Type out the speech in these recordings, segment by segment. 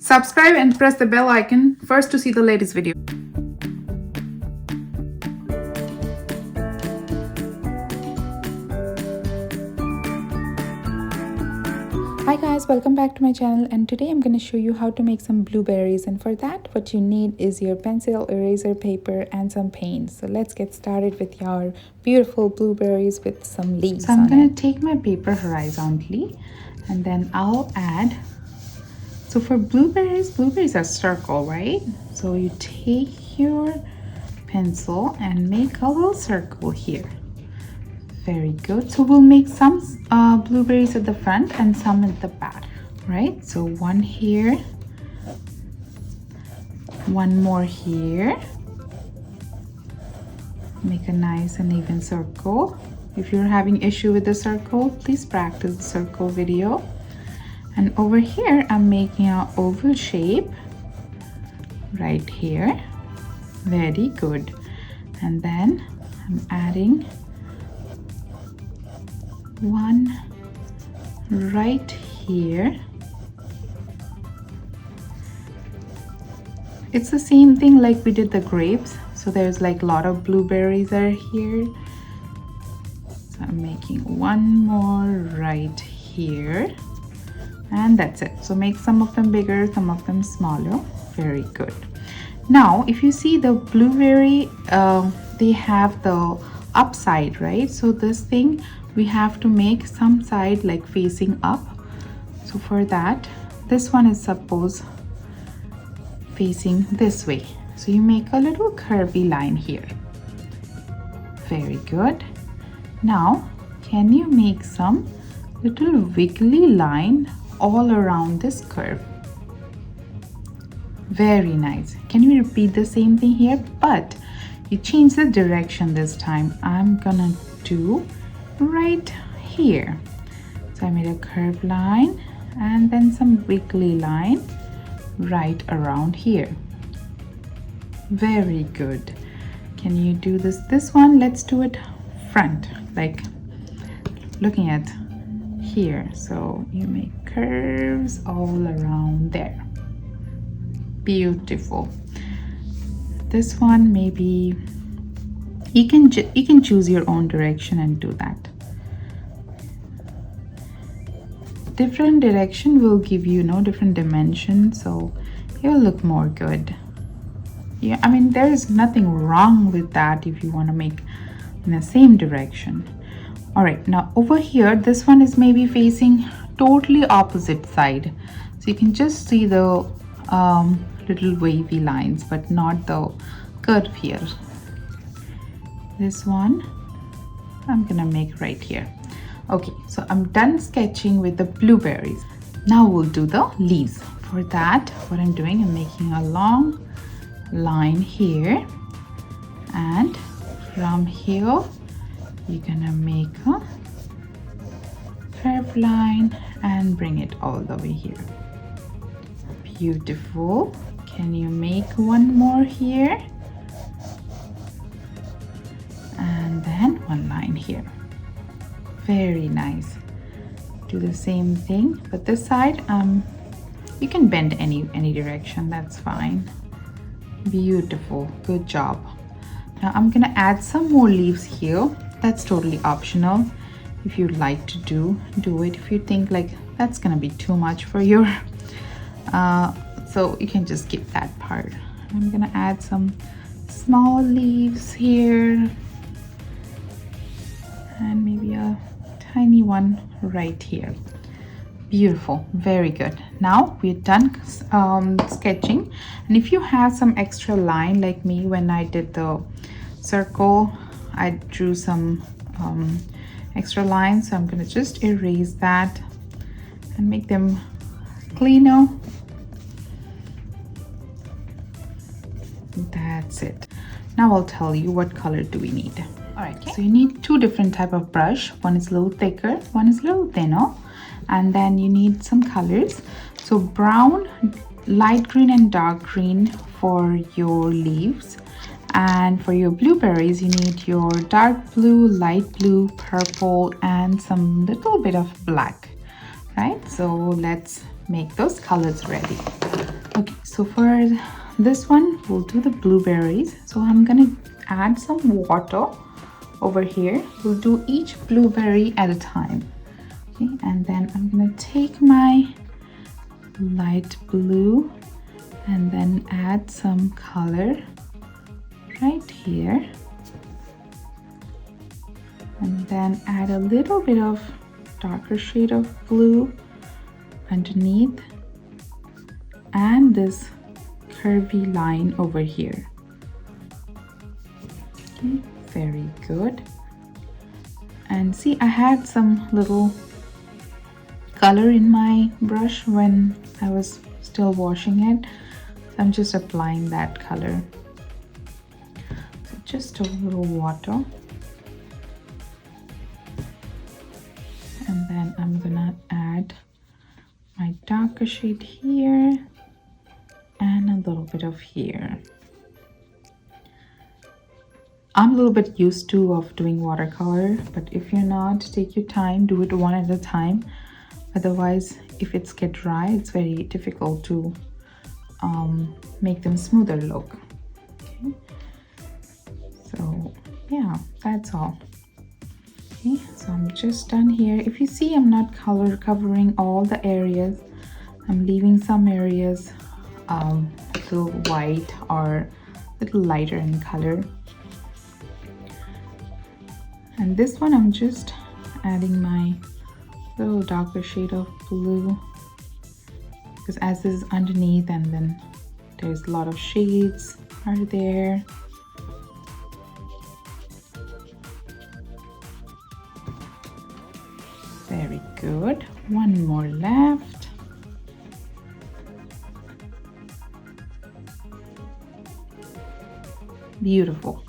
Subscribe and press the bell icon first to see the latest video. Hi guys, welcome back to my channel, and today I'm going to show you how to make some blueberries. And for that what you need is your pencil, eraser, paper and some paint. So let's get started with your beautiful blueberries with some leaves. So I'm going to take my paper horizontally and then I'll add. So for blueberries are circle, right? So you take your pencil and make a little circle here. Very good. So we'll make some blueberries at the front and some at the back, right? So one here, one more here. Make a nice and even circle. If you're having issue with the circle, please practice the circle video. And over here I'm making an oval shape right here. Very good. And then I'm adding one right here. It's the same thing like we did the grapes. So there's like a lot of blueberries are here. So I'm making one more right here. And that's it. So make some of them bigger, some of them smaller. Very good. Now if you see the blueberry, they have the upside, right? So this thing we have to make some side like facing up. So for that, this one is suppose facing this way. So you make a little curvy line here. Very good. Now can you make some little wiggly line all around this curve? Very nice. Can we repeat the same thing here, but you change the direction this time? I'm gonna do right here. So I made a curved line and then some wiggly line right around here. Very good. Can you do this one? Let's do it front, like looking at here. So you make curves all around there. Beautiful. This one maybe you can choose your own direction and do that. Different direction will give you different dimension, so it will look more good. Yeah, I mean there is nothing wrong with that if you want to make in the same direction. All right, now over here this one is maybe facing totally opposite side, so you can just see the little wavy lines but not the curve here. This one I'm gonna make right here. Okay, so I'm done sketching with the blueberries. Now we'll do the leaves. For that what I'm doing, I'm making a long line here, and from here you're gonna make a curved line and bring it all the way here. Beautiful. Can you make one more here? And then one line here. Very nice. Do the same thing, but this side you can bend any direction, that's fine. Beautiful. Good job. Now I'm gonna add some more leaves here. That's totally optional. If you'd like to do it. If you think like that's gonna be too much for your so you can just skip that part. I'm gonna add some small leaves here and maybe a tiny one right here. Beautiful. Very good. Now we're done sketching, and if you have some extra line like me, when I did the circle I drew some extra lines, so I'm gonna just erase that and make them cleaner. That's it. Now I'll tell you what color do we need. All right, so you need two different type of brush. One is a little thicker, one is a little thinner, and then you need some colors. So brown, light green and dark green for your leaves, and for your blueberries you need your dark blue, light blue, purple and some little bit of black, right? So let's make those colors ready. So for this one, we'll do the blueberries. So I'm gonna add some water over here. We'll do each blueberry at a time. Okay, and then I'm gonna take my light blue and then add some color right here. And then add a little bit of darker shade of blue underneath and this curvy line over here. Okay, very good. And see, I had some little color in my brush when I was still washing it. So I'm just applying that color. So just a little water. And then I'm gonna add my darker shade here and a little bit of here. I'm a little bit used to of doing watercolor, but if you're not, take your time, do it one at a time. Otherwise, if it's get dry, it's very difficult to make them smoother look. Okay. So yeah, that's all. Okay, so I'm just done here. If you see, I'm not color covering all the areas. I'm leaving some areas a little white or a little lighter in color. And this one, I'm just adding my little darker shade of blue, because as this is underneath and then there's a lot of shades are there. Very good. One more left. Beautiful.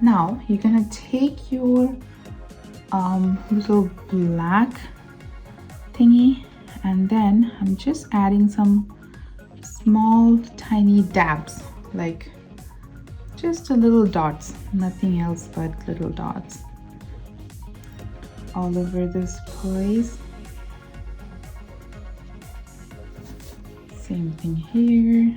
Now you're gonna take your little black thingy, and then I'm just adding some small tiny dabs, like just a little dots, nothing else but little dots all over this place. Same thing here.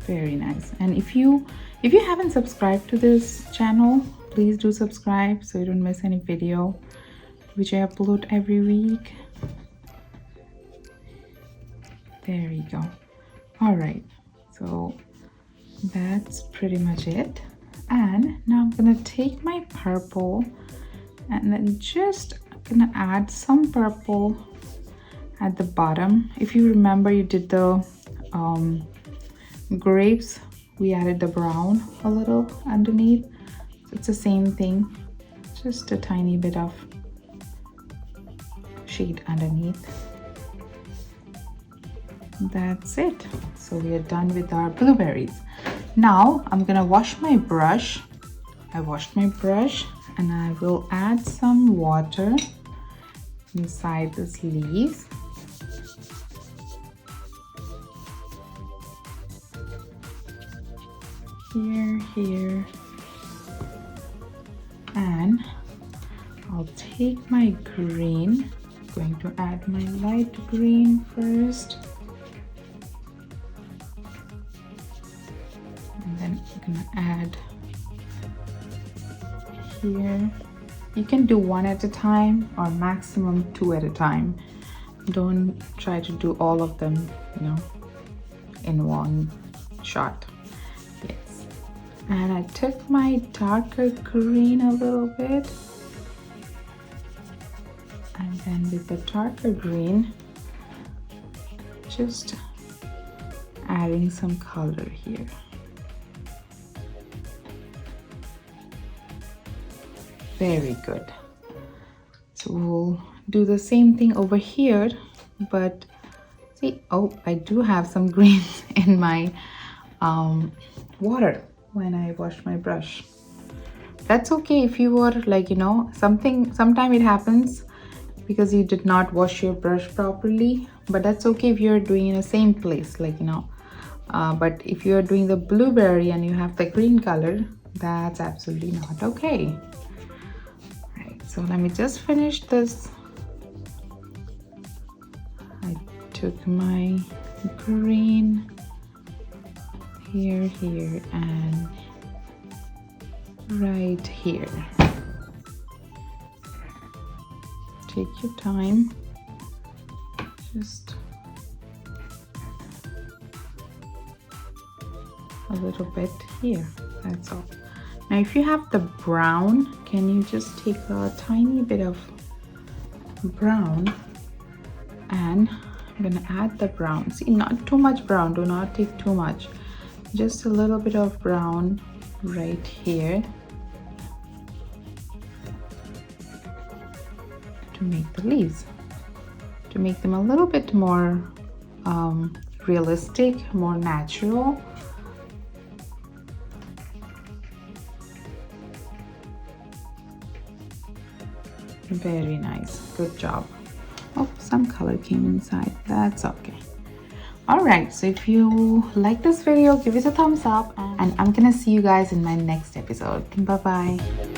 Very nice. And if you haven't subscribed to this channel, please do subscribe so you don't miss any video which I upload every week. There you go. All right, so that's pretty much it. And now I'm gonna take my purple and then just gonna add some purple at the bottom. If you remember, you did the grapes, we added the brown a little underneath. So it's the same thing, just a tiny bit of shade underneath. That's it. So we are done with our blueberries. Now I'm gonna wash my brush. I washed my brush and I will add some water inside this leaves. Here, and I'll take my green. I'm going to add my light green first, and then I'm gonna add here. You can do one at a time or maximum two at a time. Don't try to do all of them, you know, in one shot. And I took my darker green a little bit, and then with the darker green, just adding some color here. Very good. So we'll do the same thing over here, but see, oh, I do have some greens in my water when I wash my brush. That's okay if you were like, you know, sometime it happens because you did not wash your brush properly, but that's okay if you're doing in the same place, like, you know, but if you're doing the blueberry and you have the green color, that's absolutely not okay. Right, so let me just finish this. I took my green here, and right here. Take your time, just a little bit here, that's all. Now if you have the brown, can you just take a tiny bit of brown, and I'm gonna add the brown. See, not too much brown, do not take too much, just a little bit of brown right here to make the leaves, to make them a little bit more realistic, more natural. Very nice, good job. Oh, some color came inside, that's okay. All right, so if you like this video, give it a thumbs up, and I'm gonna see you guys in my next episode. Bye bye.